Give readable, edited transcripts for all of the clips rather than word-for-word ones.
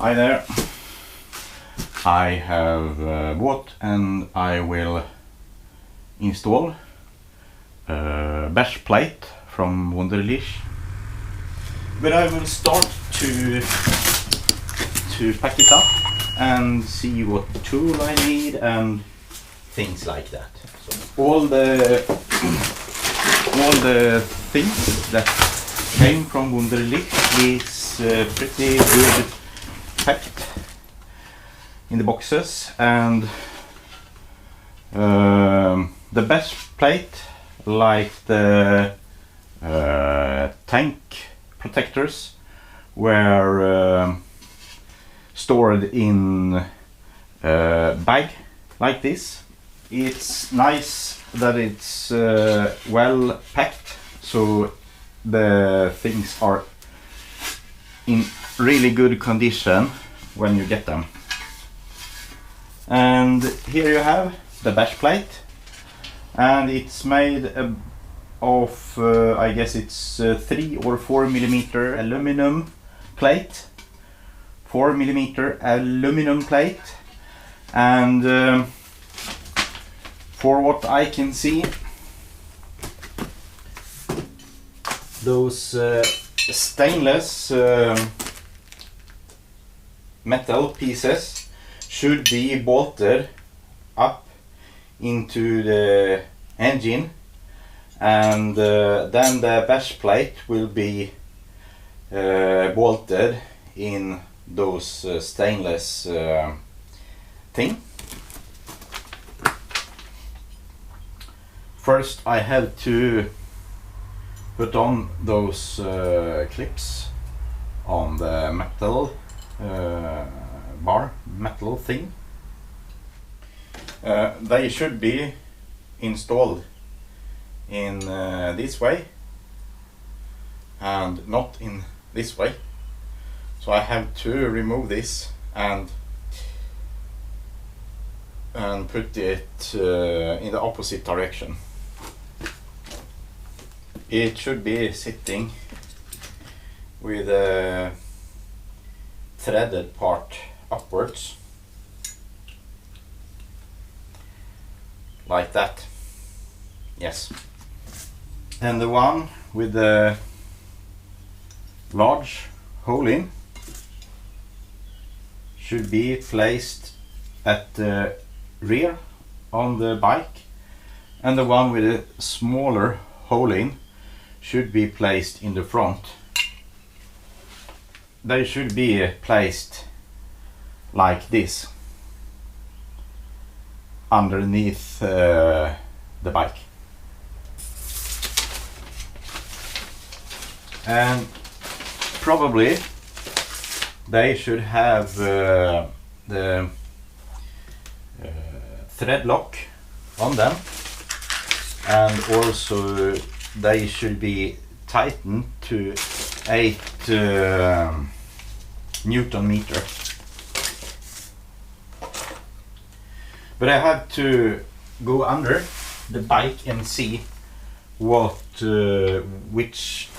Hi there. I have bought and I will install a bash plate from Wunderlich. But I will start to pack it up and see what tool I need and things like that. So all the things that came from Wunderlich is pretty good packed in the boxes, and the bash plate, like the tank protectors, were stored in a bag like this. It's nice that it's well packed, so the things are in really good condition when you get them. And here you have the bash plate, and it's made of I guess it's 3 or 4 millimeter aluminum plate. 4 millimeter aluminum plate, and for what I can see, those stainless metal pieces should be bolted up into the engine, and then the bash plate will be bolted in those stainless thing. First I have to put on those clips on the metal metal thing. They should be installed in this way and not in this way. So I have to remove this and put it in the opposite direction. It should be sitting with a threaded part upwards, like that. Yes. And the one with the large hole in should be placed at the rear on the bike, and the one with a smaller hole in should be placed in the front. They should be placed like this underneath the bike. And probably they should have the thread lock on them, and also they should be tightened to 8 Newton meter. But I have to go under the bike and see what which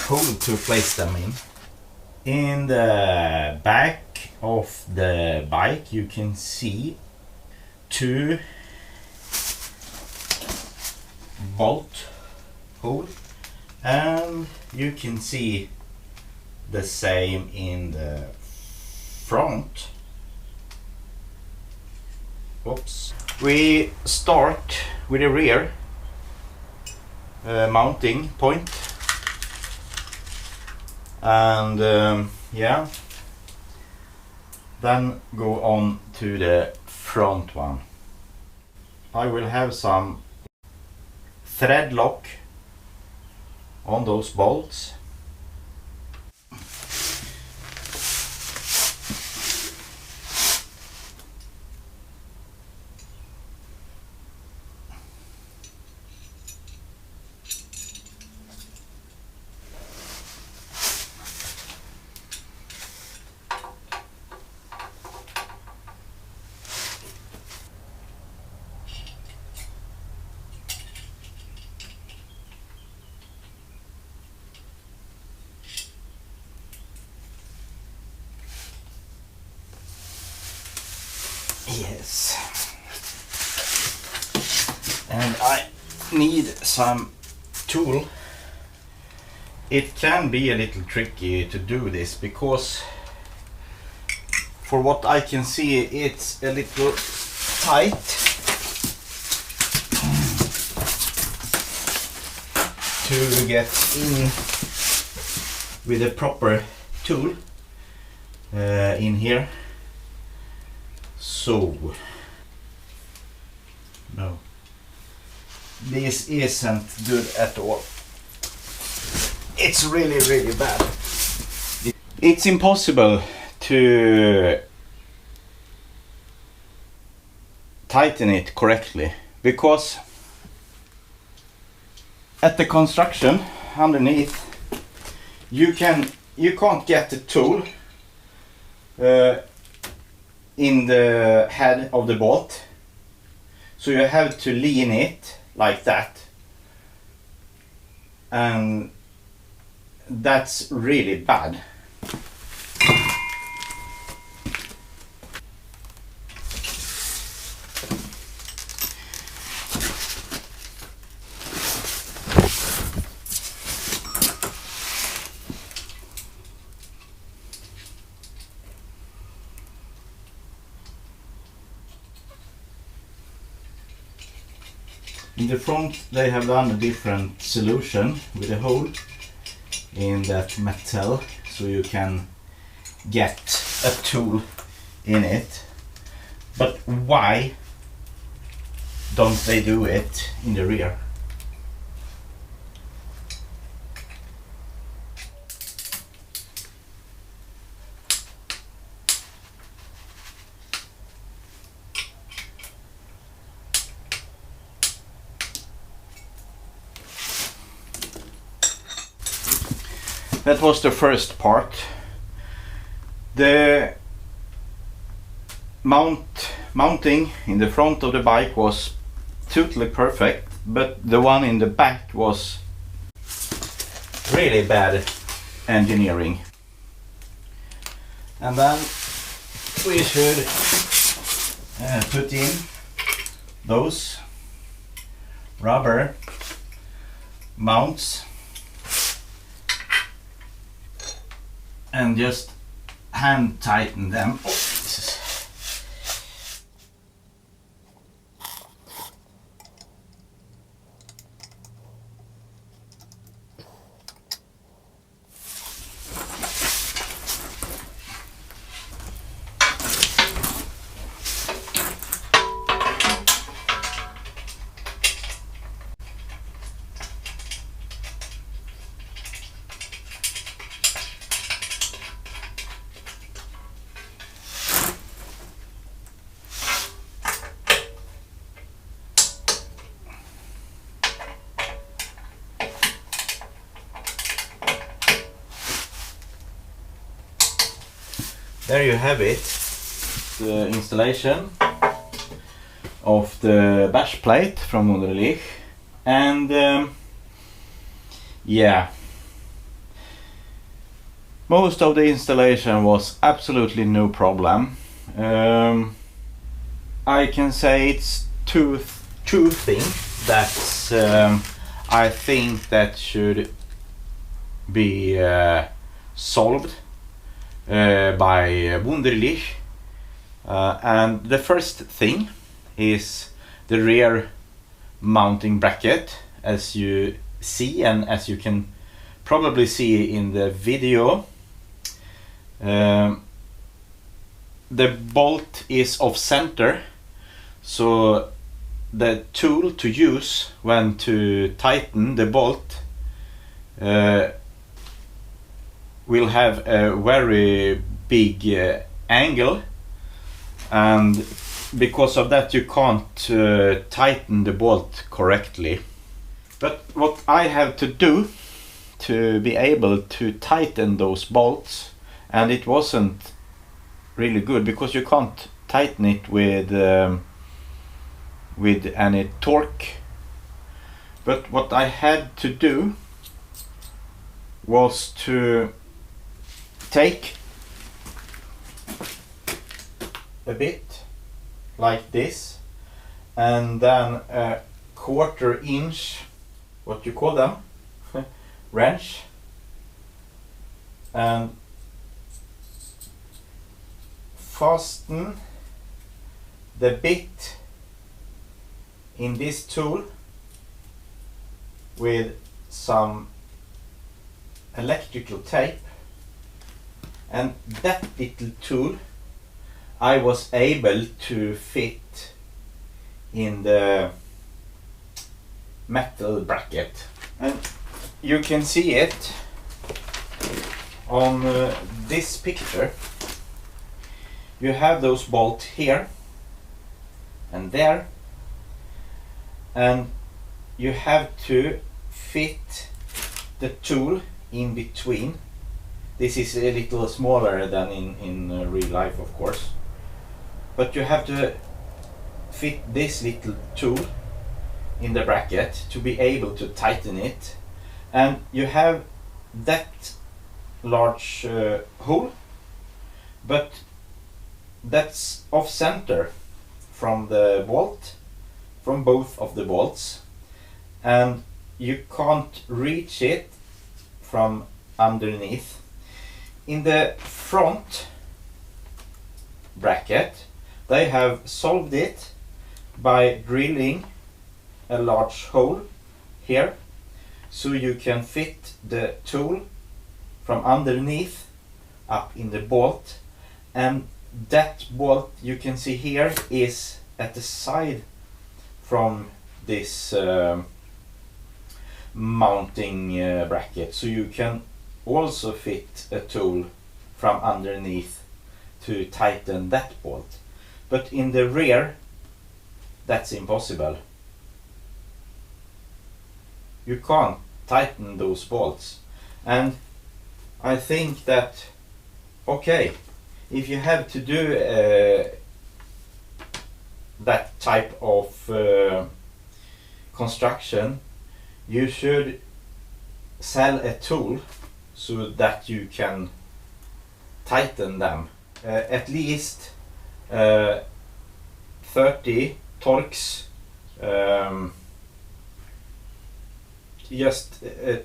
hole to place them in. In the back of the bike you can see 2 bolt hole, and you can see the same in the front. Oops. We start with the rear mounting point, and yeah, then go on to the front one. I will have some thread lock on those bolts. Yes. And I need some tool. It can be a little tricky to do this because for what I can see it's a little tight. To get in with a proper tool in here. So no, this isn't good at all. It's really bad. It's impossible to tighten it correctly because at the construction underneath you can't get the tool in the head of the bolt, so you have to lean it like that, and that's really bad. In the front they have done a different solution with a hole in that metal so you can get a tool in it. But why don't they do it in the rear? That was the first part. The mounting in the front of the bike was totally perfect, but the one in the back was really bad engineering. And then we should put in those rubber mounts and just hand tighten them. Oh, there you have it, the installation of the bash plate from Wunderlich. And yeah, most of the installation was absolutely no problem. I can say it's two things that I think that should be solved by Wunderlich. And the first thing is the rear mounting bracket, as you see and as you can probably see in the video. The bolt is off center, so the tool to use when to tighten the bolt will have a very big angle, and because of that you can't tighten the bolt correctly. But what I have to do to be able to tighten those bolts, and it wasn't really good because you can't tighten it with any torque. But what I had to do was to take a bit like this, and then a 1/4 inch, what you call them, wrench, and fasten the bit in this tool with some electrical tape. And that little tool I was able to fit in the metal bracket, and you can see it on this picture. You have those bolts here and there, and you have to fit the tool in between. This is a little smaller than in real life, of course, but you have to fit this little tool in the bracket to be able to tighten it. And you have that large hole, but that's off center from the bolt, from both of the bolts, and you can't reach it from underneath. In the front bracket they have solved it by drilling a large hole here, so you can fit the tool from underneath up in the bolt. And that bolt you can see here is at the side from this mounting bracket, so you can also fit a tool from underneath to tighten that bolt. But in the rear that's impossible. You can't tighten those bolts. And I think that, okay, if you have to do that type of construction, you should sell a tool so that you can tighten them. At least 30 torques, just a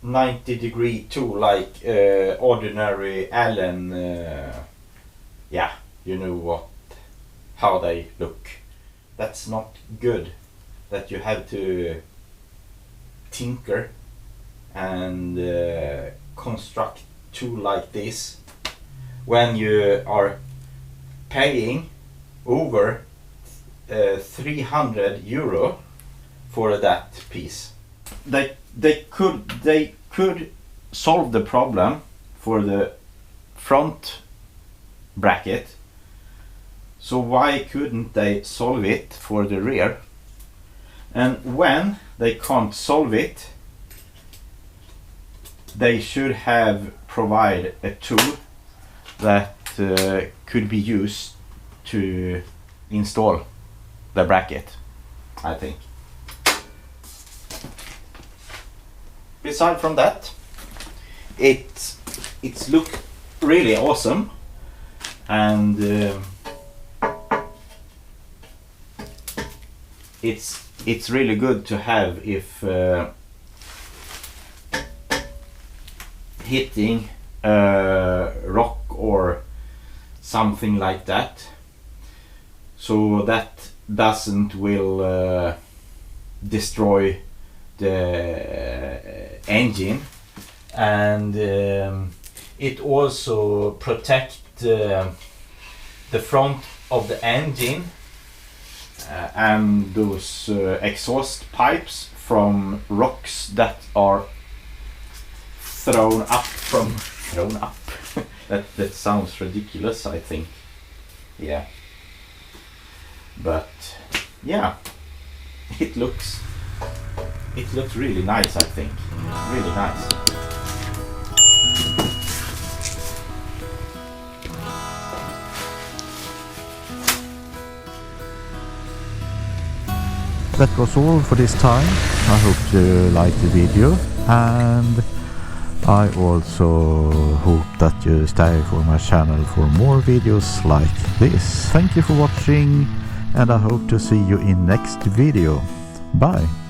90-degree tool like ordinary Allen, yeah, you know how they look. That's not good, that you have to tinker and construct tool like this when you are paying over €300 for that piece. They could solve the problem for the front bracket, so why couldn't they solve it for the rear? And when they can't solve it, they should have provided a tool that could be used to install the bracket, I think. Beside from that, it's look really awesome, and it's really good to have if hitting a rock or something like that, so that doesn't will destroy the engine. And it also protects the front of the engine and those exhaust pipes from rocks that are thrown up. that sounds ridiculous, I think. Yeah, but yeah, it looks really nice, I think. Really nice. That was all for this time. I hope you liked the video, and I also hope that you stay for my channel for more videos like this. Thank you for watching, and I hope to see you in next video. Bye!